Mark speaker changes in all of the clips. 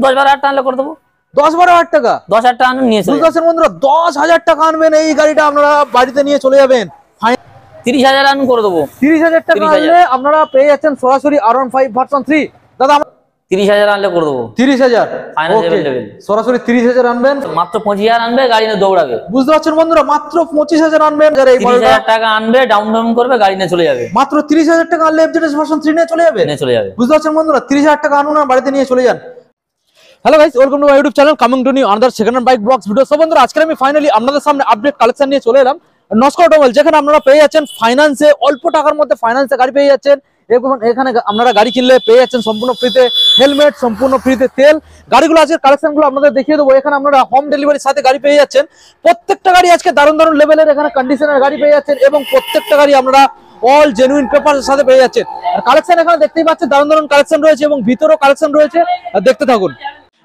Speaker 1: 10-12 হাজার টাকা করে দেবো।
Speaker 2: 10-12 হাজার টাকা?
Speaker 1: 10,000 টাকা আনুন নিয়ে চলে
Speaker 2: যাবেন বন্ধুরা। 10,000 টাকা আনবেন, এই গাড়িটা আপনারা বাড়িতে নিয়ে চলে যাবেন।
Speaker 1: 30,000 আনুন করে দেবো।
Speaker 2: 30,000 টাকা আনলে আপনারা পেয়ে যাচ্ছেন সরাসরি R15 ভার্সন 3। দাদা
Speaker 1: 30,000 আনলে করে দেবো।
Speaker 2: 30,000 সরাসরি 30,000 আনবেন।
Speaker 1: মাত্র 25,000 আনবে, গাড়ি নিয়ে দৌড়াবে।
Speaker 2: বুঝতে পারছেন বন্ধুরা, মাত্র 25,000 আনবেন।
Speaker 1: 30,000 টাকা আনবে, ডাউন করবে, গাড়ি নিয়ে চলে যাবে।
Speaker 2: মাত্র 30,000 টাকা আনলে FZS ভার্সন 3 নিয়ে চলে যাবে। বুঝতে পারছেন বন্ধুরা, 30,000 টাকা আনুন আর বাড়িতে নিয়ে চলে যান। Hello guys, welcome to my YouTube channel coming to new another second hand bike blogs video. So বন্ধুরা, আজকে আমি ফাইনালি আপনাদের সামনে আপডেট কালেকশন নিয়ে চলে এলাম নস্কো অটোমোবাইল, যেখানে আপনারা পেয়ে যাচ্ছেন ফাইন্যান্সে, অল্প টাকার মধ্যে ফাইন্যান্সে গাড়ি পেয়ে যাচ্ছেন। এবং এখানে আপনারা গাড়ি কিনলে পেয়ে যাচ্ছেন সম্পূর্ণ ফ্রিতে হেলমেট, সম্পূর্ণ ফ্রিতে তেল। গাড়িগুলো আজকে কালেকশনগুলো আপনাদের দেখিয়ে দেবো। এখানে আপনারা হোম ডেলিভারির সাথে গাড়ি পেয়ে যাচ্ছেন। প্রত্যেকটা গাড়ি আজকে দারুণ দারুণ লেভেলের এখানে কন্ডিশনের গাড়ি পেয়ে যাচ্ছেন, এবং প্রত্যেকটা গাড়ি আপনারা অল জেনুইন পেপারের সাথে পেয়ে যাচ্ছেন। আর কালেকশন এখানে দেখতেই পাচ্ছেন, দারুণ দারুণ কালেকশন রয়েছে এবং ভিতরেও কালেকশন রয়েছে, দেখতে থাকুন।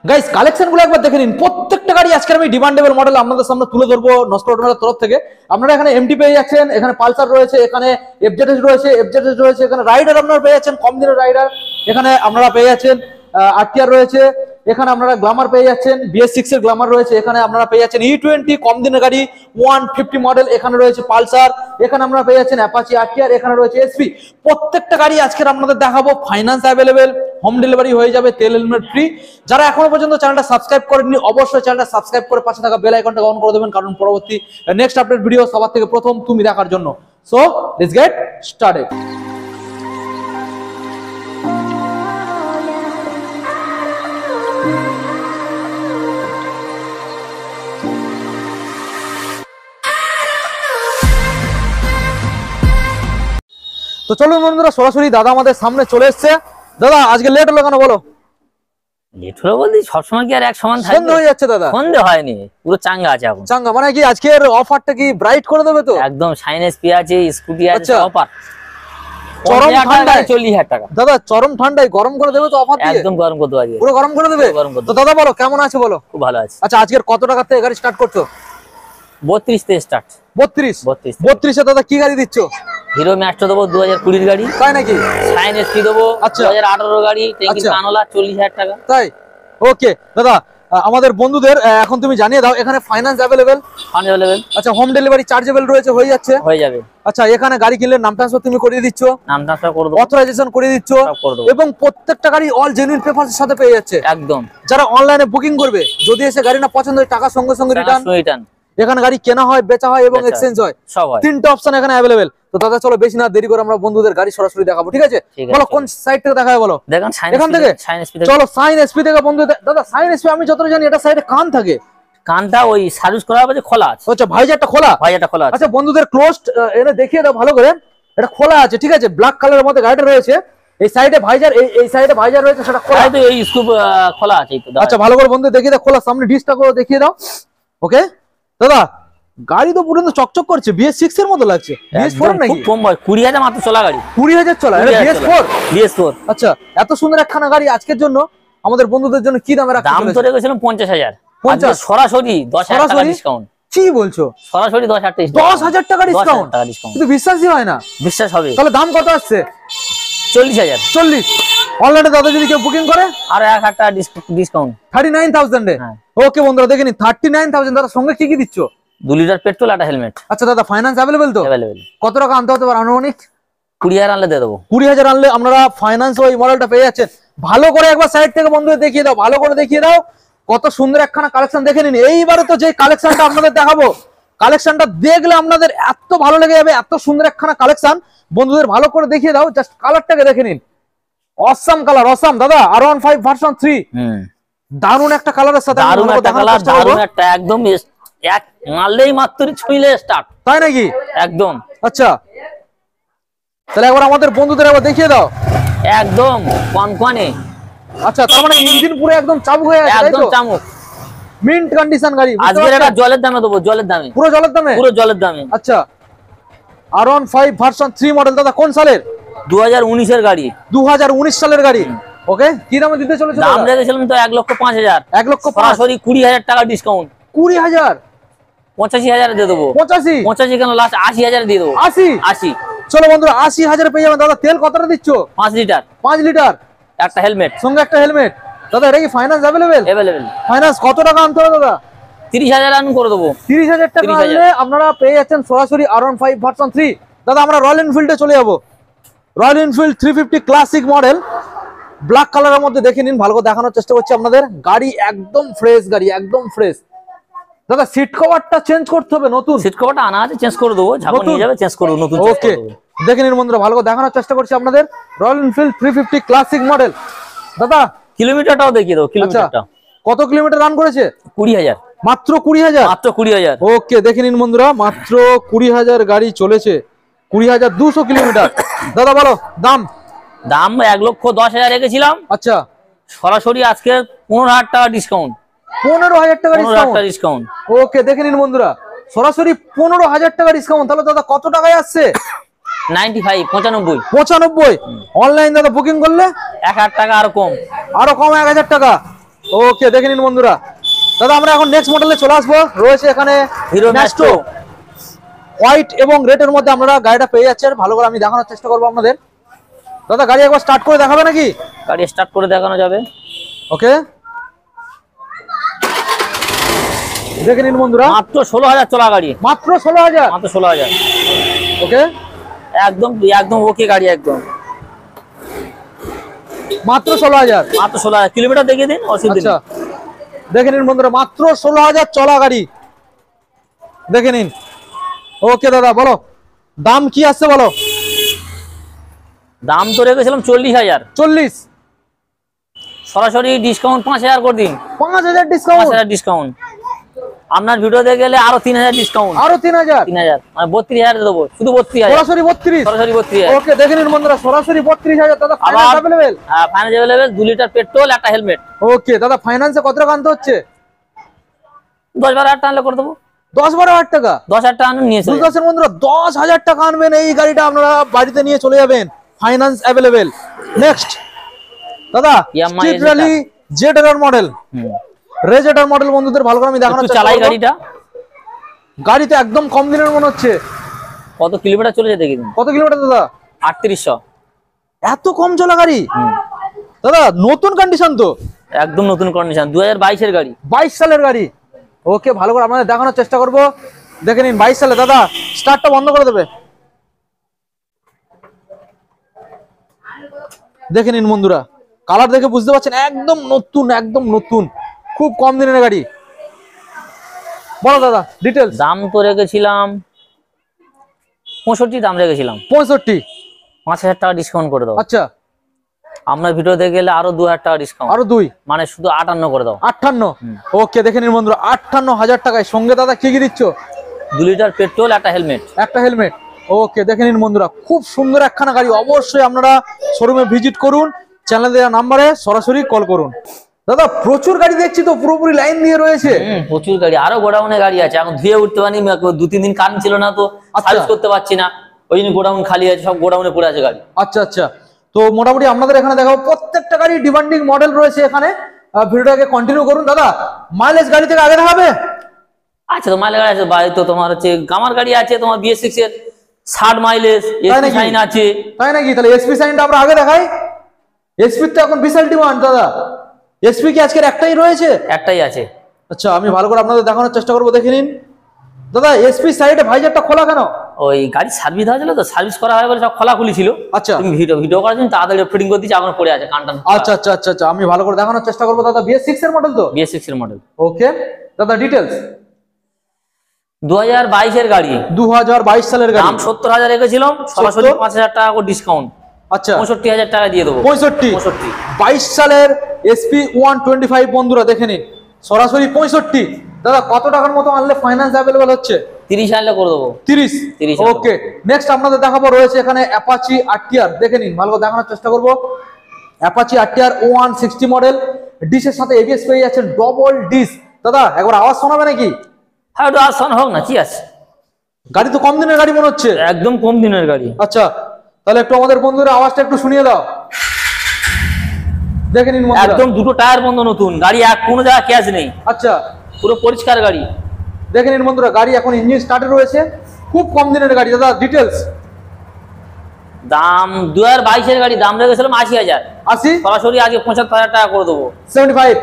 Speaker 2: গাইস, কালেকশনগুলো একবার দেখে নিন। প্রত্যেকটা গাড়ি আজকে আমি ডিমান্ডেবল মডেল আপনাদের সামনে তুলে ধরবো নস্কো অটোমোবাইলের তরফ থেকে। আপনারা এখানে এমটি পেয়ে যাচ্ছেন, এখানে পালসার রয়েছে, এখানে এফজেডএস রয়েছে, এখানে রাইডার আপনারা পেয়ে যাচ্ছেন, কম দিনের রাইডার। এখানে আপনারা পেয়ে যাচ্ছেন আরটিআর রয়েছে, এখানে আপনারা গ্ল্যামার পেয়ে যাচ্ছেন, BS6 এর গ্ল্যামার রয়েছে, এখানে আপনারা পেয়ে যাচ্ছেন E20 কম দিনের গাড়ি 150 মডেল, এখানে রয়েছে পালসার, এখানে আপনারা পেয়ে যাচ্ছেন অ্যাপাচি আরটিআর, এখানে রয়েছে এসপি। প্রত্যেকটা গাড়ি আজকে আপনাদের দেখাবো, ফাইন্যান্স অ্যাভেলেবেল, হোম ডেলিভারি হয়ে যাবে, তেল হেলমেট ফ্রি। যারা এখনো পর্যন্ত চ্যানেলটা সাবস্ক্রাইব করেননি, অবশ্যই চ্যানেলটা সাবস্ক্রাইব করে পাশে থাকা বেল আইকনটা অন করে দেবেন, কারণ পরবর্তী নেক্সট আপডেট ভিডিও সবার থেকে প্রথম তুমি দেখার জন্য। So let's get started. তো চলুন বন্ধুরা, সরাসরি দাদা আমাদের সামনে চলে এসেছে। দাদা, আজকে লেট হলো কেন বলো?
Speaker 1: লেট হলো বলতে সবসময় কি আর এক সমান থাকে?
Speaker 2: সন্ধ্যা হয়ে যাচ্ছে দাদা।
Speaker 1: সন্ধ্যা হয়নি, পুরো চাঙ্গা আছে এখন।
Speaker 2: চাঙ্গা মানে কি আজকের অফারটা কি ব্রাইট করে দেবে তো?
Speaker 1: একদম শাইন এসপি আছে, স্কুটি আছে, অফার
Speaker 2: চরম ঠান্ডায়
Speaker 1: 40,000 টাকা।
Speaker 2: দাদা চরম ঠান্ডায় গরম করে দেবে তো অফার দিয়ে?
Speaker 1: একদম গরম করে দেবে,
Speaker 2: পুরো গরম করে দেবে। তো দাদা বলো কেমন আছে বলো?
Speaker 1: খুব ভালো আছে।
Speaker 2: আচ্ছা, আজকের কত টাকা থেকে গাড়ি স্টার্ট করছো?
Speaker 1: 32 থেকে স্টার্ট।
Speaker 2: 32 এ দাদা কি গাড়ি দিচ্ছ?
Speaker 1: হিরো ম্যাস্ট্রো দেবো 2020 গাড়ি।
Speaker 2: তাই নাকি?
Speaker 1: শাইন এসপি দেবো 2018 গাড়ি, ট্যাঙ্কি কানোলা 40,000 টাকা।
Speaker 2: তাই? ওকে দাদা, আমাদের বন্ধুদের এখন তুমি জানিয়ে দাও, এখানে ফাইন্যান্স অ্যাভেলেবেল। আচ্ছা, হোম ডেলিভারি চার্জেবল রয়েছে, হয়ে যাবে। আচ্ছা, এখানে গাড়ি কিনলে নাম ট্রান্সফার তুমি করিয়ে দিচ্ছ,
Speaker 1: নাম ট্রান্সফার করে দেব,
Speaker 2: অথরাইজেশন করিয়ে দিচ্ছ, এবং প্রত্যেকটা গাড়ি অল জেনুইন পেপারসের সাথে পেয়ে যাচ্ছে
Speaker 1: একদম।
Speaker 2: যারা অনলাইনে বুকিং করবে, যদি এসে গাড়ি না পছন্দ হয়, টাকা সঙ্গে সঙ্গে রিটার্ন। এখানে গাড়ি কেনা হয়, বেচা হয় এবং এক্সচেঞ্জ হয়, সব হয়। তিনটা অপশন এখানে অ্যাভেলেবেল। তো দাদা চলো বেশি না দেরি করে আমরা বন্ধুদের গাড়ি সরাসরি দেখাবো, ঠিক আছে? বলো কোন সাইড থেকে দেখাবে বলো? এখান থেকে? চলো সাইন এসপি থেকে বন্ধু। দাদা সাইন এসপি আমি যতটা জানি এটা সাইডে কান থাকে,
Speaker 1: কানটা ওই সার্ভিস করা হবে, খোলা আছে।
Speaker 2: আচ্ছা, ভাইজারটা খোলা আছে। আচ্ছা বন্ধুদের ক্লোজড এনে দেখিয়ে দাও ভালো করে, এটা খোলা আছে, ঠিক আছে? ব্ল্যাক কালারের মধ্যে গাড়িটা রয়েছে, এই সাইডে ভাইজার, এই সাইডে ভাইজার রয়েছে, সেটা খোলা।
Speaker 1: তো এই স্কুপ খোলা আছে।
Speaker 2: আচ্ছা, ভালো করে বন্ধু দেখিয়ে দাও, খোলা। সামনে ডিসটা করে দেখিয়ে দাও। ওকে দাদা, গাড়ি তো পুরো চকচক করছে, BS6 এর মতো লাগছে। BS4 নাকি?
Speaker 1: খুব কম বয়স, 20,000 মাত্র চলা গাড়ি।
Speaker 2: 20,000 চলা, এটা BS4। আচ্ছা, এত সুন্দর একখানা গাড়ি আজকের জন্য আমাদের বন্ধুদের জন্য কি দামে রাখা?
Speaker 1: দাম তো রেখেছিলাম 50,000, সরাসরি 10,000 টাকা ডিসকাউন্ট।
Speaker 2: কি বলছো?
Speaker 1: সরাসরি 10,000
Speaker 2: টাকা ডিসকাউন্ট? কিন্তু বিশ্বাসই হয় না।
Speaker 1: বিশ্বাস হবে।
Speaker 2: তাহলে দাম কত আসছে?
Speaker 1: 40,000।
Speaker 2: 40 অনলাইনে দাদা যদি কেউ বুকিং করে
Speaker 1: আর 1,000 টাকা ডিসকাউন্ট,
Speaker 2: 39,000 এ। ওকে বন্ধুরা দেখে নিন, 39,000। দাদা সঙ্গে কি কি দিচ্ছ?
Speaker 1: 2 লিটার পেট্রোল, একটা হেলমেট।
Speaker 2: আচ্ছা দাদা, ফাইন্যান্স অ্যাভেলেবেল তো?
Speaker 1: অ্যাভেলেবেল।
Speaker 2: কত টাকা আনতে হতে পারে আনুমানিক?
Speaker 1: 20,000 আনলে দিয়ে দেবো।
Speaker 2: 20,000 আনলে আপনারা ফাইন্যান্স ওই মডেলটা পেয়ে যাচ্ছেন। ভালো করে একবার সাইড থেকে বন্ধুদের দেখিয়ে দাও, ভালো করে দেখিয়ে দাও। কত সুন্দর একখানা কালেকশন দেখে নিন। এইবারে তো যে কালেকশনটা আপনাদের দেখাবো, কালেকশনটা দেখলে আপনাদের এত ভালো লেগে যাবে, এত সুন্দর একখানা কালেকশন। বন্ধুদের ভালো করে দেখিয়ে দাও, জাস্ট কালারটাকে দেখে নিন। অসাম কালার, অসাম দাদা। R15 ভার্সন 3, দারুণ একটা কালারের সাথে,
Speaker 1: দারুণ একটা কালার, দারুণ একটা একদম এক মারলেই মাত্র ছুঁইলে স্টার্ট।
Speaker 2: তাই নাকি?
Speaker 1: একদম।
Speaker 2: আচ্ছা, তাহলে একবার আমাদের বন্ধুদের একবার দেখিয়ে দাও।
Speaker 1: একদম কনকনে।
Speaker 2: আচ্ছা, তার মানে ইঞ্জিন পুরো একদম চাবুক হয়ে আছে,
Speaker 1: একদম চামুক,
Speaker 2: মিন্ট কন্ডিশন গাড়ি।
Speaker 1: আজকে এটা জলের দামে দেবো, জলের দামে,
Speaker 2: পুরো জলের দামে,
Speaker 1: পুরো জলের দামে।
Speaker 2: আচ্ছা, R15 ভার্সন 3 মডেল দাদা, কোন সালের?
Speaker 1: 2019 এর গাড়ি।
Speaker 2: 2019 সালের গাড়ি। ওকে, কি দামে দিতে চলেছে?
Speaker 1: দাম রেখেছিলাম তো 1,05,000।
Speaker 2: 1,05,000,
Speaker 1: সরাসরি 20,000 টাকা ডিসকাউন্ট।
Speaker 2: 20,000?
Speaker 1: 85,000 দিয়ে দেবো। 85 কেন, লাস্ট 80,000 দিয়ে দেবো। 80।
Speaker 2: চলো বন্ধুরা, 80,000 পেয়ে যাবেন। দাদা তেল কতটা দিচ্ছ?
Speaker 1: 5 লিটার।
Speaker 2: 5 লিটার,
Speaker 1: একটা হেলমেট,
Speaker 2: সঙ্গে একটা হেলমেট। দাদা এটা কি ফাইন্যান্স अवेलेबल?
Speaker 1: अवेलेबल।
Speaker 2: ফাইন্যান্স কত টাকা আনতে হবে দাদা?
Speaker 1: 30,000 আন করে দেবো।
Speaker 2: 30,000 টাকা আনলে আপনারা পেয়ে যাচ্ছেন সরাসরি R15 ভার্সন 3। দাদা আমরা রয়্যাল এনফিল্ডে চলে যাব। Royal Enfield 350 classic model, black কালারের মধ্যে দেখে নিন, ভালো করে দেখানোর চেষ্টা করছি আপনাদের। গাড়ি একদম ফ্রেশ, গাড়ি একদম ফ্রেশ। দাদা সিট কভারটা চেঞ্জ করতে হবে, নতুন
Speaker 1: সিট কভারটা আনা আছে, চেঞ্জ করে দেবো, যখন নিয়ে যাবে চেঞ্জ করে দেবো, নতুন।
Speaker 2: ওকে দেখে নিন বন্ধুরা, ভালো করে দেখানোর চেষ্টা করছি আপনাদের। Royal Enfield 350 classic model. দাদা
Speaker 1: কিলোমিটারটাও দেখিয়ে দেবো, কিলোমিটারটা
Speaker 2: কত কিলোমিটার রান করেছে?
Speaker 1: 20,000,
Speaker 2: মাত্র 20,000,
Speaker 1: মাত্র 20,000।
Speaker 2: ওকে দেখে নিন বন্ধুরা, মাত্র 20,000 গাড়ি চলেছে, 20,200 কিলোমিটার। দাদা বলো দাম।
Speaker 1: দাম 1,10,000 রেখেছিলাম।
Speaker 2: আচ্ছা
Speaker 1: সরাসরি আজকে 15,000 টাকা ডিসকাউন্ট।
Speaker 2: 15,000 টাকা
Speaker 1: 15,000 টাকা ডিসকাউন্ট।
Speaker 2: ওকে দেখে নিন বন্ধুরা, সরাসরি 15,000 টাকা ডিসকাউন্ট। তাহলে দাদা কত টাকায় আসছে?
Speaker 1: 95, 95।
Speaker 2: 95। অনলাইন দাদা বুকিং করলে
Speaker 1: 1,000 টাকা আরো কম,
Speaker 2: 1,000 টাকা। ওকে দেখে নিন বন্ধুরা। দাদা আমরা এখন নেক্সট মডেলে চলে আসবো। রয়েছে এখানে
Speaker 1: হিরো ম্যাস্ট্রো,
Speaker 2: হোয়াইট এবং রেড এর মধ্যে আমরা গাড়িটা পেয়ে যাচ্ছি। ভালো করে আমি দেখানোর চেষ্টা করবো আপনাদের। দাদা গাড়ি একবার স্টার্ট করে দেখাবে নাকি?
Speaker 1: গাড়ি স্টার্ট করে দেখানো যাবে।
Speaker 2: ওকে দেখে নিন বন্ধুরা,
Speaker 1: মাত্র 16,000 চলা গাড়ি,
Speaker 2: মাত্র 16,000,
Speaker 1: মাত্র 16,000।
Speaker 2: ওকে
Speaker 1: একদম একদম ওকে গাড়ি, একদম
Speaker 2: মাত্র 16,000,
Speaker 1: মাত্র 16,000। কিলোমিটার দেখিয়ে দিন, অসুবিধা নেই।
Speaker 2: আচ্ছা দেখে নিন বন্ধুরা, মাত্র 16,000 চলা গাড়ি, দেখে নিন। ওকে দাদা বলো দাম কি আসছে বলো।
Speaker 1: দাম তো রেখেছিলাম 40,000,
Speaker 2: 40,
Speaker 1: সরাসরি ডিসকাউন্ট 5,000 করে দিন।
Speaker 2: 5,000 ডিসকাউন্ট,
Speaker 1: 5,000 ডিসকাউন্ট। আপনার ভিডিওতে গেলে আরো 3,000 ডিসকাউন্ট,
Speaker 2: আরো 3,000,
Speaker 1: 3,000 মানে 32,000 দেবো, শুধু 32,000,
Speaker 2: সরাসরি 32,
Speaker 1: সরাসরি 32,000।
Speaker 2: ওকে দেখে নিন বন্ধুরা, সরাসরি 32,000। দাদা ফাইন্যান্স अवेलेबल?
Speaker 1: হ্যাঁ ফাইন্যান্স अवेलेबल। 2 লিটার পেট্রোল, একটা হেলমেট।
Speaker 2: ওকে দাদা ফাইন্যান্সে কত টাকা আনতে হচ্ছে?
Speaker 1: 10-12,000 টাকা আনলে করে দেবো।
Speaker 2: 10-12,000 টাকা,
Speaker 1: 10,000 টাকা আনুন, নিয়ে চলে যান।
Speaker 2: বুঝতে বন্ধুরা, 10,000 টাকা আনবেন, এই গাড়িটা আপনারা বাড়িতে নিয়ে চলে যাবেন, ফাইন্যান্স अवेलेबल। নেক্সট দাদা স্ট্রিট র্যালি জেড-আর মডেল, রেজেডার মডেল বন্ধুদের ভালো করে আমি দেখানোর চেষ্টা
Speaker 1: চালাই
Speaker 2: করব।
Speaker 1: গাড়িটা,
Speaker 2: গাড়িতে একদম কম দিনের মনে হচ্ছে।
Speaker 1: কত কিলোমিটার চলেছে দেখে দিন।
Speaker 2: কত কিলোমিটার দাদা?
Speaker 1: 3800।
Speaker 2: এত কম চলা গাড়ি দাদা, নতুন কন্ডিশন তো,
Speaker 1: একদম নতুন কন্ডিশন, 2022 এর গাড়ি,
Speaker 2: 22 সালের গাড়ি। ওকে ভালো করে আপনাদের দেখানোর চেষ্টা করব, দেখে নিন। 22 সালে দাদা স্টার্টটা বন্ধ করে দেবে, দেখে নিন বন্ধুরা, কালার দেখে বুঝতে পারছেন একদম নতুন, একদম নতুন, খুব কম দিনের গাড়ি। বলো দাদা ডিটেলস।
Speaker 1: দাম তো রেখেছিলাম 65, দাম রেখেছিলাম
Speaker 2: 65,
Speaker 1: 5,000 টাকা ডিসকাউন্ট করে দাও।
Speaker 2: আচ্ছা
Speaker 1: আপনার ভিডিওতে গেলে আরো 2,000 টাকা ডিসকাউন্ট,
Speaker 2: আরো 2,
Speaker 1: মানে শুধু 58 করে দাও।
Speaker 2: 58। ওকে দেখে নিন বন্ধুরা, 58,000 টাকায় সঙ্গে দাদা কি কি দিচ্ছ?
Speaker 1: 2 লিটার পেট্রোল, একটা হেলমেট,
Speaker 2: একটা হেলমেট। ওকে দেখে নিন বন্ধুরা, খুব সুন্দর একখানা গাড়ি। অবশ্যই আপনারা শোরুমে ভিজিট করুন, চ্যানেলে দেওয়া নাম্বারে সরাসরি কল করুন। দাদা প্রচুর গাড়ি দেখছি তো, পুরোপুরি লাইন দিয়ে রয়েছে।
Speaker 1: প্রচুর গাড়ি, আরো গোডাউনে গাড়ি আছে, এখন ধুয়ে উঠতে পারিনি, 2-3 দিন কারেন্ট ছিল না, তো সার্ভিস করতে পারছি না, ওই জন্য গোডাউন খালি আছে, সব গোডাউনে পড়ে আছে গাড়ি।
Speaker 2: আচ্ছা আচ্ছা, তো মোটামুটি আপনাদের এখানে দেখাবো প্রত্যেকটা গাড়ি ডিমান্ডিং মডেল রয়েছে এখানে। ভিডিওটাকে কন্টিনিউ করুন। দাদা মাইলেজ গাড়ি থেকে আগে দেখাবে?
Speaker 1: আচ্ছা, তো মাইলেজ গাড়ি আছে, তো তোমার হচ্ছে গামার গাড়ি আছে, তোমার BS6 এর 60 মাইলেজ, এসপি সাইন আছে।
Speaker 2: তাই নাকি? তাহলে এসপি সাইনটা আমরা আগে দেখাই। এসপি তো এখন বিশাল ডিমান্ড দাদা। এসপি কি আজকের একটাই রয়েছে?
Speaker 1: একটাই আছে।
Speaker 2: আচ্ছা আমি ভালো করে আপনাদের দেখানোর চেষ্টা করবো, দেখে নিন। দাদা এসপি সাইডে ভাইজারটা খোলা কেন?
Speaker 1: ওই গাড়ি সার্ভিস হয়েছিল তো, সার্ভিস করা হয় বলে সব খোলা খুলি ছিল।
Speaker 2: আচ্ছা
Speaker 1: তুমি ভিডিও করার জন্য তাড়াতাড়ি ফিটিং করে দিচ্ছি, এখন পড়ে আছে কানটান।
Speaker 2: আচ্ছা আচ্ছা আচ্ছা আচ্ছা, আমি ভালো করে দেখানোর চেষ্টা করবো। দাদা BS6 এর মডেল তো?
Speaker 1: BS6 এর মডেল।
Speaker 2: ওকে দাদা ডিটেলস।
Speaker 1: 2022 এর গাড়ি,
Speaker 2: 2022 সালের গাড়ি।
Speaker 1: দাম 70,000 রেখেছিলাম, সরাসরি 5,000 টাকা করে ডিসকাউন্ট।
Speaker 2: আচ্ছা
Speaker 1: 65,000 টাকা দিয়ে দেবো।
Speaker 2: 65, 22 সালের SP 125 বন্ধুরা দেখে নিন, সরাসরি 65। দাদা কত টাকার মতো আনলে ফাইন্যান্স अवेलेबल হচ্ছে?
Speaker 1: 30 আনলে করে দেবো।
Speaker 2: 30।
Speaker 1: 30।
Speaker 2: ওকে নেক্সট আপনাদের দেখাবো, রয়েছে এখানে অ্যাপাচি RTR, দেখে নিন, ভালো করে দেখানোর চেষ্টা করব। অ্যাপাচি RTR 160 মডেল, ডিসের সাথে ABS পেয়ে যাচ্ছেন, ডবল ডিস। দাদা একবার আওয়াজ শোনাবে নাকি?
Speaker 1: হ্যাঁ ওটা আসান হোক না, কি আছে,
Speaker 2: গাড়ি তো কম দিনের গাড়ি মনে হচ্ছে।
Speaker 1: একদম কম দিনের গাড়ি।
Speaker 2: আচ্ছা তাহলে একটু আমাদের বন্ধুরা আওয়াজটা একটু শুনিয়ে দাও, দেখে নিন বন্ধুরা।
Speaker 1: একদম দুটো টায়ার বন্ধ, নতুন গাড়ি, কোনো জায়গায় ক্যাচ নেই।
Speaker 2: আচ্ছা
Speaker 1: পুরো পরিষ্কার গাড়ি,
Speaker 2: দেখে নিন বন্ধুরা, গাড়ি এখন ইঞ্জিন স্টার্টে রয়েছে, খুব কম দিনের গাড়ি। দাদা ডিটেলস।
Speaker 1: দাম 2022-এর গাড়ি, দাম রেখেছিলাম 80,000,
Speaker 2: 80,
Speaker 1: সরাসরি আগে 75,000 টাকা করে দেবো।
Speaker 2: 75,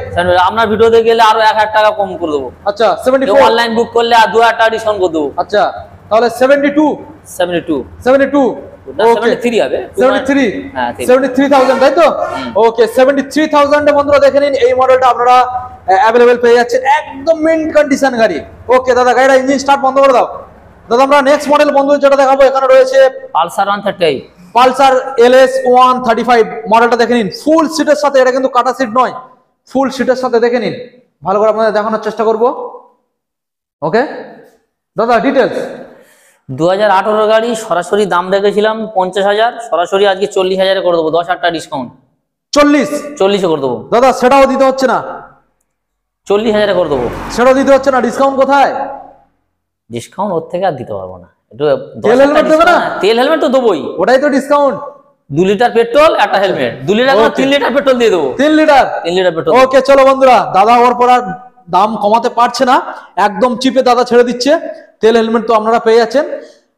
Speaker 1: আপনার ভিডিওতে গেলে আরো 1,000 টাকা কম করে দেবো।
Speaker 2: আচ্ছা 74,
Speaker 1: অনলাইন বুক করলে আর 2,000 টাকা ডিসকাউন্ট করে দেবো।
Speaker 2: আচ্ছা তাহলে 72,
Speaker 1: 72,
Speaker 2: 72, ওকে
Speaker 1: 73 হবে,
Speaker 2: 73,
Speaker 1: হ্যাঁ
Speaker 2: 73,000 তাই তো? ওকে 73,000 এ বন্ধুরা দেখে নিন, এই মডেলটা আপনারা অ্যাভেলেবেল পেয়ে যাচ্ছেন, একদম মিন্ট কন্ডিশন গাড়ি। ওকে দাদা, গাড়িটা ইঞ্জিন স্টার্ট বন্ধ করে দাও। দাদা আমরা নেক্সট মডেল বন্ধু যেটা দেখাবো, এখানে রয়েছে
Speaker 1: পালসার 138,
Speaker 2: পালসার LS 135 মডেলটা দেখে নিন, ফুল সিটের সাথে। এটা কিন্তু কাটা সিট নয়, ফুল সিটের সাথে দেখে নিন, ভালো করে আপনাদের দেখানোর চেষ্টা করব। ওকে দাদা ডিটেলস।
Speaker 1: 2018 গাড়ি, সরাসরি দাম রেখেছিলাম 50,000, সরাসরি আজকে 40,000 করে দেবো, 10,000 টাকা ডিসকাউন্ট।
Speaker 2: 40
Speaker 1: করে দেবো
Speaker 2: দাদা, সেটাও দিতে হচ্ছে না,
Speaker 1: 40,000 করে দেবো।
Speaker 2: সেটাও দিতে হচ্ছে না, ডিসকাউন্ট কোথায়?
Speaker 1: ডিসকাউন্ট ওর থেকে আর দিতে পারবো না। একটু
Speaker 2: তেল হেলমেট দেবে না?
Speaker 1: তেল হেলমেট তো দেবোই,
Speaker 2: ওটাই তো ডিসকাউন্ট।
Speaker 1: 2 লিটার পেট্রোল, একটা হেলমেট, 2 লিটার 3 লিটার পেট্রোল দিয়ে দেবো।
Speaker 2: 3 লিটার
Speaker 1: পেট্রোল।
Speaker 2: ওকে চলো বন্ধুরা, দাদা ওর পর আর দাম কমাতে পারছে না, একদম চিপে দাদা ছেড়ে দিচ্ছে। তেল হেলমেট তো আপনারা পেয়ে যাচ্ছেন।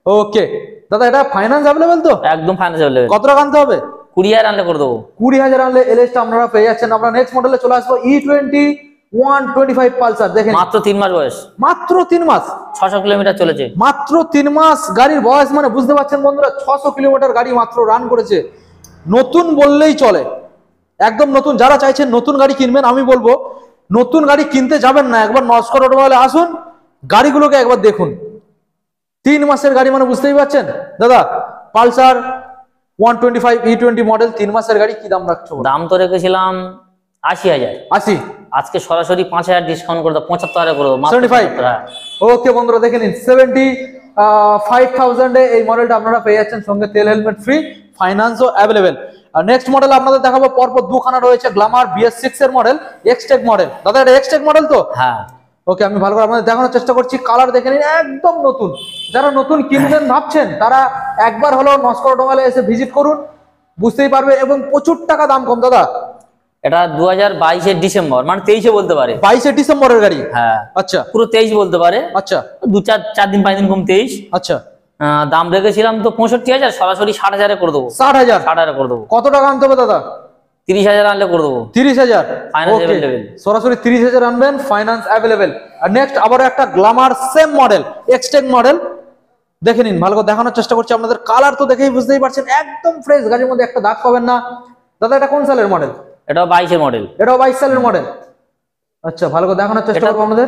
Speaker 2: ওকে দাদা, এটা ফাইন্যান্স অ্যাভেলেবেল তো?
Speaker 1: একদম ফাইন্যান্স অ্যাভেলেবেল।
Speaker 2: কত টাকা আনতে হবে?
Speaker 1: 20,000 আনলে করে দেবো।
Speaker 2: 20,000 আনলে LS টা আপনারা পেয়ে যাচ্ছেন। আমরা নেক্সট মডেলে চলে আসবো, E20 125 পালসার। দেখেন
Speaker 1: মাত্র 3 মাস বয়স,
Speaker 2: মাত্র 3 মাস,
Speaker 1: 600 কিলোমিটার চলেছে।
Speaker 2: মাত্র 3 মাস গাড়ির বয়স, মানে বুঝতে পারছেন বন্ধুরা, 600 কিলোমিটার গাড়ি মাত্র রান করেছে। নতুন বললেই চলে, একদম নতুন। যারা চাইছেন নতুন গাড়ি কিনবেন, আমি বলবো নতুন গাড়ি কিনতে যাবেন না, একবার নস্কর অটোমোবাইলে আসুন, গাড়িগুলোকে একবার দেখুন। 3 মাসের গাড়ি মানে বুঝতেই পারছেন। দাদা পালসার 125 E20 মডেল 3 মাসের গাড়ি, কি দাম রাখছো?
Speaker 1: দাম তো রেখেছিলাম 80,000,
Speaker 2: 80,
Speaker 1: আজকে সরাসরি 5,000 ডিসকাউন্ট করে দেবো, 75,000 করে দেবো।
Speaker 2: 75। ওকে বন্ধুরা দেখে নিন, 75,000 এ এই মডেলটা আপনারা পেয়ে যাচ্ছেন, সঙ্গে তেল হেলমেট ফ্রি, ফাইন্যান্সও অ্যাভেলেবেল। আর নেক্সট মডেল আপনাদের দেখাবো, পরপর দুখানা রয়েছে, গ্ল্যামার BS6 এর মডেল, এক্সটেক মডেল। দাদা এটা এক্সটেক মডেল তো?
Speaker 1: হ্যাঁ।
Speaker 2: ওকে আমি ভালো করে আপনাদের দেখানোর চেষ্টা করছি, কালার দেখে নিন, একদম নতুন। যারা নতুন কিনবেন ভাবছেন, তারা একবার হলো নস্কর অটোমোবাইলে এসে ভিজিট করুন, বুঝতেই পারবে, এবং প্রচুর টাকা দাম কম। দাদা
Speaker 1: এটা 2022-এর ডিসেম্বর, মানে 23-এ বলতে পারে,
Speaker 2: 22 ডিসেম্বরের গাড়ি।
Speaker 1: হ্যাঁ
Speaker 2: আচ্ছা,
Speaker 1: পুরো 23 বলতে পারে।
Speaker 2: আচ্ছা
Speaker 1: 4 দিন 5 দিন কম 23।
Speaker 2: আচ্ছা
Speaker 1: দাম রেখেছিলাম তো 65,000, সরাসরি 60,000 করে দেবো।
Speaker 2: 60,000
Speaker 1: করে দেবো।
Speaker 2: কত টাকা আনতে হবে দাদা?
Speaker 1: 30,000 আনলে করে দেবো।
Speaker 2: 30,000
Speaker 1: ফাইন্যান্স অ্যাভেলেবেল,
Speaker 2: সরাসরি 30,000 আনবেন, ফাইন্যান্স অ্যাভেলেবেল। আর নেক্সট আবার একটা Glamour same model, Xtec model, দেখে নিন, ভালো করে দেখানোর চেষ্টা করছি আপনাদের। কালার তো দেখেই বুঝতেই পারছেন, একদম ফ্রেশ, গাড়ির মধ্যে একটা দাগ পাবেন না। দাদা এটা কোন সালের মডেল?
Speaker 1: এটাও 22-এর মডেল।
Speaker 2: এটাও 22 সালের মডেল। আচ্ছা ভালো করে দেখানোর চেষ্টা করবো আমাদের।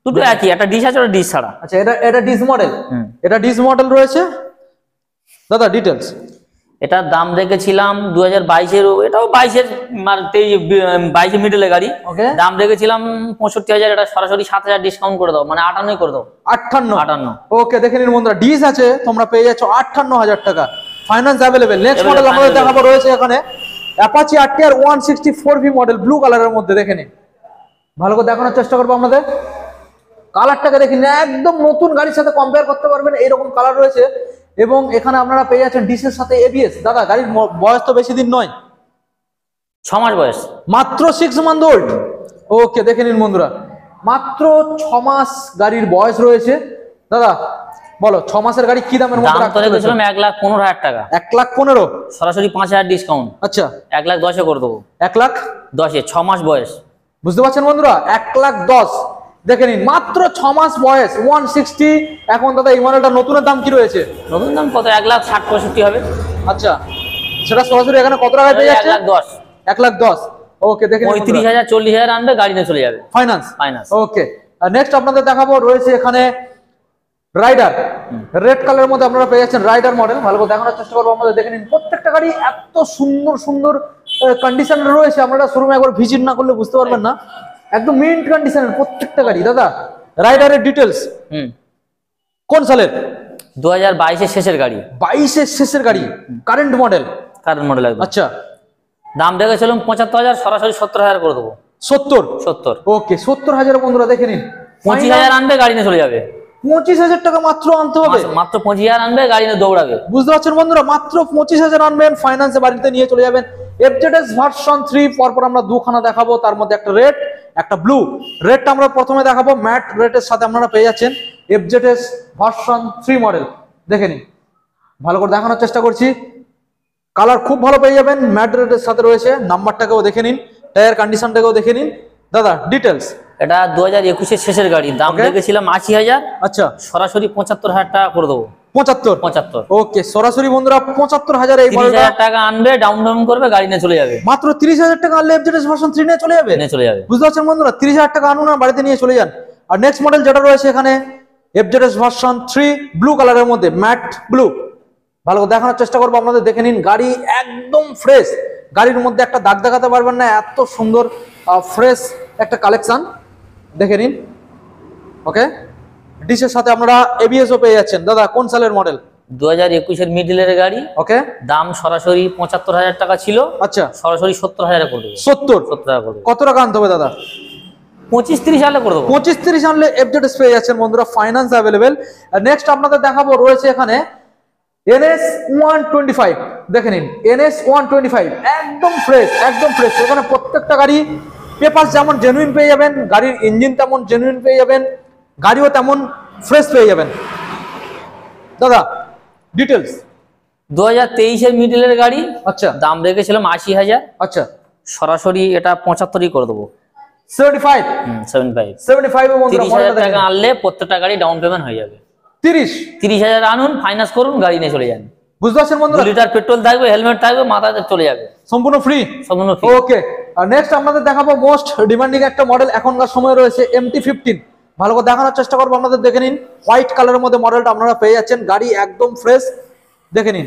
Speaker 1: দুটো একই, একটা ডিশ আছে, ওটা ডিশ ছাড়া।
Speaker 2: আচ্ছা এটা ডিস মডেল, এটা ডিস মডেল রয়েছে। দাদা ডিটেলস।
Speaker 1: এটার দাম রেখেছিলাম 2022-এর, এটাও 22-এর, মানে 22-এর মিডলে গাড়ি। দাম রেখেছিলাম 65,000, এটা সরাসরি 7,000 ডিসকাউন্ট করে দাও, মানে 58 করে দাও।
Speaker 2: 58। ওকে দেখে নিন বন্ধুরা, ডিস আছে, তোমরা পেয়ে যাচ্ছ 58,000 টাকা, ফাইন্যান্স অ্যাভেলেবেল। নেক্সট মডেল আমাদের দেখাবো রয়েছে এখানে, Apache RTR 164V model, blue কালারের মধ্যে। দেখে নিন, ভালো করে দেখানোর চেষ্টা করবো আমাদের। কালারটাকে দেখে নিন, একদম নতুন গাড়ির সাথে কম্পেয়ার করতে পারবেন, এইরকম কালার রয়েছে। এবং এখানে আপনারা পেয়ে যাচ্ছেন ডিসের সাথে ABS। দাদা গাড়ির বয়স তো বেশি দিন নয়,
Speaker 1: 6 মাস বয়স,
Speaker 2: মাত্র 6 মান্থ ওল্ড। ওকে দেখে নিন বন্ধুরা, মাত্র 6 মাস গাড়ির বয়স রয়েছে। দাদা বলো 6 মাসের গাড়ি কি দামের মধ্যে রাখতে
Speaker 1: রেখেছিলাম? 1,15,000 টাকা।
Speaker 2: 1,15,000,
Speaker 1: সরাসরি 5,000 ডিসকাউন্ট।
Speaker 2: আচ্ছা
Speaker 1: 1,10,000 করে দেবো।
Speaker 2: 1,10,000,
Speaker 1: 6 মাস বয়স,
Speaker 2: বুঝতে পারছেন বন্ধুরা, 1,10,000 দেখে নিন, মাত্র 6 মাস বয়স, 160। এখন দাদা এই মডেলটা নতুনের দাম কি রয়েছে?
Speaker 1: নতুন দাম কত? 1,60,65 হবে।
Speaker 2: আচ্ছা সেটা সরাসরি এখানে কত টাকায় পেয়ে যাচ্ছে?
Speaker 1: 1,10,000।
Speaker 2: 1,10,000। ওকে দেখে নিন,
Speaker 1: 35,000 40,000 আনবে, গাড়ি নিয়ে চলে যাবে,
Speaker 2: ফাইন্যান্স। ওকে আর নেক্সট আপনাদের দেখাবো রয়েছে এখানে রাইডার, রেড কালারের মধ্যে আপনারা পেয়ে যাচ্ছেন রাইডার মডেল। ভালো করে দেখানোর চেষ্টা করবো আমাদের। দেখে নিন, প্রত্যেকটা গাড়ি এত সুন্দর সুন্দর কন্ডিশনে রয়েছে, আপনারা শোরুমে একবার ভিজিট না করলে বুঝতে পারবেন না, একদম মিন্ট কন্ডিশনের প্রত্যেকটা গাড়ি। দাদা রাইডারের ডিটেলস, কোন সালের?
Speaker 1: 2022-এর শেষের গাড়ি।
Speaker 2: 22-এর শেষের গাড়ি, কারেন্ট মডেল। আচ্ছা
Speaker 1: দাম রেখেছিলাম 75,000, সরাসরি 70,000 করে দেবো।
Speaker 2: 70। ওকে 70,000 বন্ধুরা দেখে নিন,
Speaker 1: 25,000 আনবে, গাড়ি নিয়ে চলে যাবে।
Speaker 2: 25,000 টাকা মাত্র আনতে হবে,
Speaker 1: মাত্র 25,000 আনবে, গাড়ি নিয়ে দৌড়াবে।
Speaker 2: বুঝতে পারছেন বন্ধুরা, মাত্র 25,000 আনবেন, ফাইন্যান্সে বাড়িতে নিয়ে চলে যাবেন। FZS ভার্সন 3, পরপর আমরা দুখানা দেখাবো, তার মধ্যে একটা রেড একটা ব্লু। রেডটা আমরা প্রথমে দেখাবো, ম্যাট রেডের সাথে আপনারা পেয়ে যাচ্ছেন FZS ভার্সন 3 মডেল। দেখে নিন, ভালো করে দেখানোর চেষ্টা করছি। কালার খুব ভালো পেয়ে যাবেন, ম্যাট রেডের সাথে রয়েছে। নাম্বারটাকেও দেখে নিন, টায়ার কন্ডিশনটাকেও দেখে নিন। দাদা ডিটেলস।
Speaker 1: এটা 2021-এর শেষের গাড়ি, দাম রেখেছিলাম 80,000।
Speaker 2: আচ্ছা,
Speaker 1: সরাসরি 75,000 টাকা করে দেবো।
Speaker 2: 75। ওকে, সরাসরি বন্ধুরা 75,000 এই মডেলটা।
Speaker 1: 30,000 টাকা আনবে, ডাউন পেমেন্ট করবে, গাড়ি নিয়ে চলে যাবে।
Speaker 2: মাত্র 30,000 টাকা আনলে এফজেডএস ভার্সন 3 নিয়ে চলে যাবে। বুঝতে পারছেন বন্ধুরা, 30,000 টাকা আনুন আর বাড়িতে নিয়ে চলে যান। আর নেক্সট মডেল যেটা রয়েছে এখানে এফজেডএস ভার্সন 3 ব্লু কালারের মধ্যে, ম্যাট ব্লু। ভালো করে দেখানোর চেষ্টা করবো আপনাদের, দেখে নিন। গাড়ি একদম ফ্রেশ, গাড়ির মধ্যে একটা দাগ দেখাতে পারবেন না, এত সুন্দর ফ্রেশ একটা কালেকশন। দেখে নিন। ওকে, ডিসের সাথে আপনারা এবিএসও পেয়ে যাচ্ছেন। দাদা কোন সালের মডেল?
Speaker 1: 2021-এর মিডলের গাড়ি।
Speaker 2: ওকে,
Speaker 1: দাম সরাসরি 75,000 টাকা ছিল।
Speaker 2: আচ্ছা,
Speaker 1: সরাসরি 70,000 করে দেবো।
Speaker 2: 70
Speaker 1: টাকা করে।
Speaker 2: কত টাকা আনতে হবে দাদা?
Speaker 1: 25-30 সালে করে দেবো।
Speaker 2: 25-30 আনলে এফজেডএস পেয়ে যাচ্ছেন বন্ধুরা, ফাইন্যান্স অ্যাভেলেবেল। নেক্সট আপনাদের দেখাবো রয়েছে এখানে NS 125। দেখে নিন, NS 125 একদম ফ্রেশ, একদম ফ্রেশ। এখানে প্রত্যেকটা গাড়ি পেপার যেমন জেনুইন পেয়ে যাবেন, গাড়ির ইঞ্জিন তেমন জেনুইন পেয়ে যাবেন, গাড়িও তেমন ফ্রেশ পেয়ে যাবেন। দাদা ডিটেলস।
Speaker 1: 2023-এর মিডলের গাড়ি।
Speaker 2: আচ্ছা,
Speaker 1: দাম রেখেছিলাম 80,000।
Speaker 2: আচ্ছা,
Speaker 1: সরাসরি এটা 75 করে দেবো।
Speaker 2: 75
Speaker 1: 75 30,000 টাকা আনলে প্রত্যেকটা গাড়ি ডাউন পেমেন্ট হয়ে যাবে।
Speaker 2: 30,000
Speaker 1: আনুন, ফাইন্যান্স করুন, গাড়ি নিয়ে চলে যান।
Speaker 2: বুঝতে পারছেন বন্ধুরা,
Speaker 1: 2 লিটার পেট্রোল থাকবে, হেলমেট থাকবে, মাথাতে চলে যাবে,
Speaker 2: সম্পূর্ণ ফ্রি।
Speaker 1: সম্পূর্ণ ফ্রি।
Speaker 2: ওকে, আর নেক্সট আপনাদের দেখাবো মোস্ট ডিমান্ডিং একটা মডেল এখনকার সময় রয়েছে MT-15। ভালো করে দেখানোর চেষ্টা করবো আপনাদের, দেখে নিন। হোয়াইট কালারের মধ্যে মডেলটা আপনারা পেয়ে যাচ্ছেন, গাড়ি একদম ফ্রেশ। দেখে নিন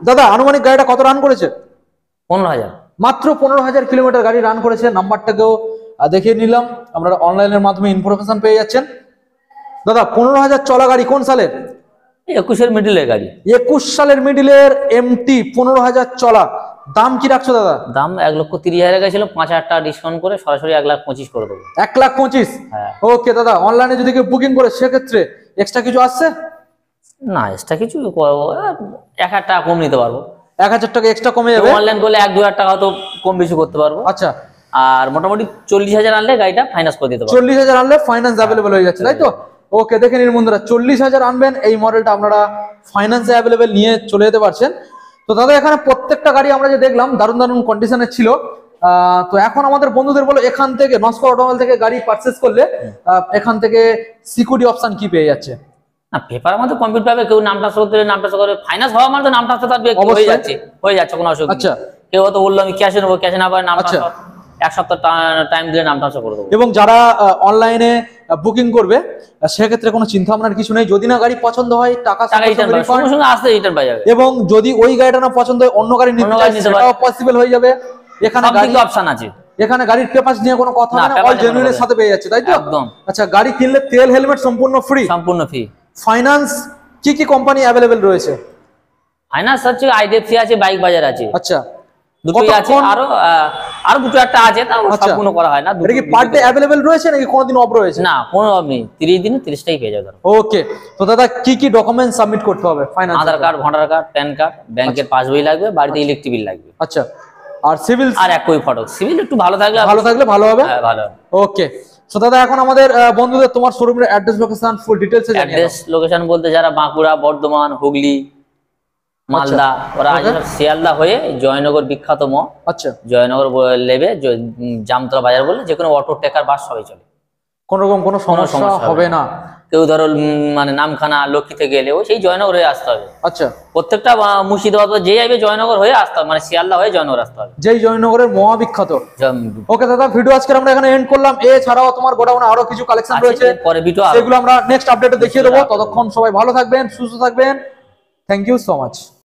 Speaker 2: দাদা, আনুমানিক গাড়িটা কত রান করেছে?
Speaker 1: 15,000।
Speaker 2: মাত্র 15,000 কিলোমিটার গাড়ি রান করেছে। নাম্বারটাকেও দেখিয়ে নিলাম, আপনারা অনলাইনের মাধ্যমে ইনফরমেশন পেয়ে যাচ্ছেন। দাদা 15,000 চলা গাড়ি কোন সালের?
Speaker 1: 21-এর মিডলের গাড়ি।
Speaker 2: 21 সালের মিডলের MT 15,000 চলা। দাম কি রাখছো দাদা?
Speaker 1: দাম 1,30,000 টাকা ছিল, 5,000 টাকা ডিসকাউন্ট করে সরাসরি 1,25,000 করে দেবো।
Speaker 2: 1,25,000।
Speaker 1: হ্যাঁ।
Speaker 2: ওকে দাদা, অনলাইনে যদি কেউ বুকিং করে সেক্ষেত্রে এক্সট্রা কিছু আসছে?
Speaker 1: না, এক্সট্রা কিছু 1,000 টাকা কম নিতে পারবো।
Speaker 2: 1,000 টাকা এক্সট্রা কমে যাবে।
Speaker 1: অনলাইন করলে 1-2,000 টাকা হয়তো কম বেশি করতে পারবো।
Speaker 2: আচ্ছা,
Speaker 1: আর মোটামুটি 40,000 আনলে গাড়িটা ফাইন্যান্স করে দিতে পারবো।
Speaker 2: 40,000 আনলে ফাইন্যান্স অ্যাভেলেবেল হয়ে যাচ্ছে, তাই তো? ওকে, দেখে নিন বন্ধুরা, 40,000 আনবেন, এই মডেলটা আপনারা ফাইন্যান্সে অ্যাভেলেবেল নিয়ে চলে যেতে পারছেন। তো দাদা এখানে প্রত্যেকটা গাড়ি আমরা যে দেখলাম দারুণ দারুণ কন্ডিশনে ছিল। তো এখন আমাদের বন্ধুদের বলো, এখান থেকে নস্কর অটোমোবাইল থেকে গাড়ি পারচেস করলে এখান থেকে সিকিউরিটি অপশন কি পেয়ে যাচ্ছে?
Speaker 1: না, পেপার আমাদের কমপ্লিট পাবে। কেউ নাম ট্রান্সফার করতে, নাম ট্রান্সফার করে, ফাইন্যান্স হওয়া মানে তো নাম ট্রান্সফার তার হয়ে যাচ্ছে, কোনো অসুবিধা।
Speaker 2: আচ্ছা,
Speaker 1: কেউ হয়তো বললো আমি ক্যাশে নেবো, ক্যাশে না পারে নাম ট্রান্সফার, 1 সপ্তাহ টাইম দিয়ে নাম ট্রান্সফার করে দেবো।
Speaker 2: এবং যারা অনলাইনে বুকিং করবে সেক্ষেত্রে কোনো চিন্তা ভাবনার কিছু নেই। যদি না গাড়ি পছন্দ হয়, টাকা
Speaker 1: সঙ্গে আসতে রিটার্ন পাওয়া যাবে।
Speaker 2: এবং যদি ওই গাড়িটা না পছন্দ হয়, অন্য গাড়ি নিতে চায়, সেটাও পসিবল হয়ে যাবে। এখানে গাড়ি
Speaker 1: অপশন আছে,
Speaker 2: এখানে গাড়ির পেপারস নিয়ে কোনো কথা না, অল জেনুইনের সাথে পেয়ে যাচ্ছে, তাই তো?
Speaker 1: একদম।
Speaker 2: আচ্ছা, গাড়ি কিনলে তেল হেলমেট সম্পূর্ণ ফ্রি।
Speaker 1: সম্পূর্ণ ফ্রি।
Speaker 2: ফাইন্যান্স কি কি কোম্পানি অ্যাভেলেবেল রয়েছে?
Speaker 1: ফাইন্যান্স হচ্ছে IDFC আছে, বাইক বাজার আছে।
Speaker 2: আচ্ছা,
Speaker 1: দুটোই আছে, আরো দুটো একটা আছে, তা সম্পূর্ণ করা হয় না।
Speaker 2: এটা কি পার ডে অ্যাভেলেবল রয়েছে নাকি কোনোদিন অফ রয়েছে?
Speaker 1: না, কোনো অফ নেই, 30 দিনে 30টাই পেয়ে যাবে।
Speaker 2: ওকে, তো দাদা কি কি ডকুমেন্টস সাবমিট করতে হবে finance?
Speaker 1: Aadhaar card, voter card, PAN card, ব্যাংকের পাসবই লাগবে, বাড়িতে ইলেকট্রিক বিল লাগবে।
Speaker 2: আচ্ছা, আর সিভিল?
Speaker 1: আর এক কপি ফটো। সিভিল একটু ভালো থাকলে
Speaker 2: ভালো হবে।
Speaker 1: হ্যাঁ, ভালো।
Speaker 2: ওকে, তো দাদা এখন আমাদের বন্ধুদের তোমার শোরুমের অ্যাড্রেস, লোকেশন, ফুল ডিটেইলস জানিয়ে দাও।
Speaker 1: অ্যাড্রেস লোকেশন বলতে যারা বাঁকুড়া, বর্ধমান, হুগলি, মালদা, ওরা শিয়ালদা হয়ে জয়নগর বিখ্যাত ম।
Speaker 2: আচ্ছা,
Speaker 1: জয়নগর লেবে জামতলা বাজার বলে যে কোনো অটো, টেকার, বাস সবাই চলে,
Speaker 2: কোনো রকম কোনো সমস্যা হবে না।
Speaker 1: কেউ ধরো মানে নামখানা, লক্ষ্মী থেকে এলে সেই জয়নগর হয়ে আসতে হবে।
Speaker 2: আচ্ছা,
Speaker 1: প্রত্যেকটা মুর্শিদাবাদ যে যাবে জয়নগর হয়ে আসতে হবে, মানে শিয়ালদা হয়ে জয়নগর আসতে হবে,
Speaker 2: যেই জয়নগরের মহাবিখ্যাত। ওকে দাদা, ভিডিও আজকে আমরা এখানে এন্ড করলাম। এছাড়াও তোমার গোডাউনে আরো কিছু কালেকশন রয়েছে,
Speaker 1: পরে ভিডিও
Speaker 2: সেগুলো আমরা নেক্সট আপডেটে দেখিয়ে দেবো। ততক্ষণ সবাই ভালো থাকবেন, সুস্থ থাকবেন। Thank you so much.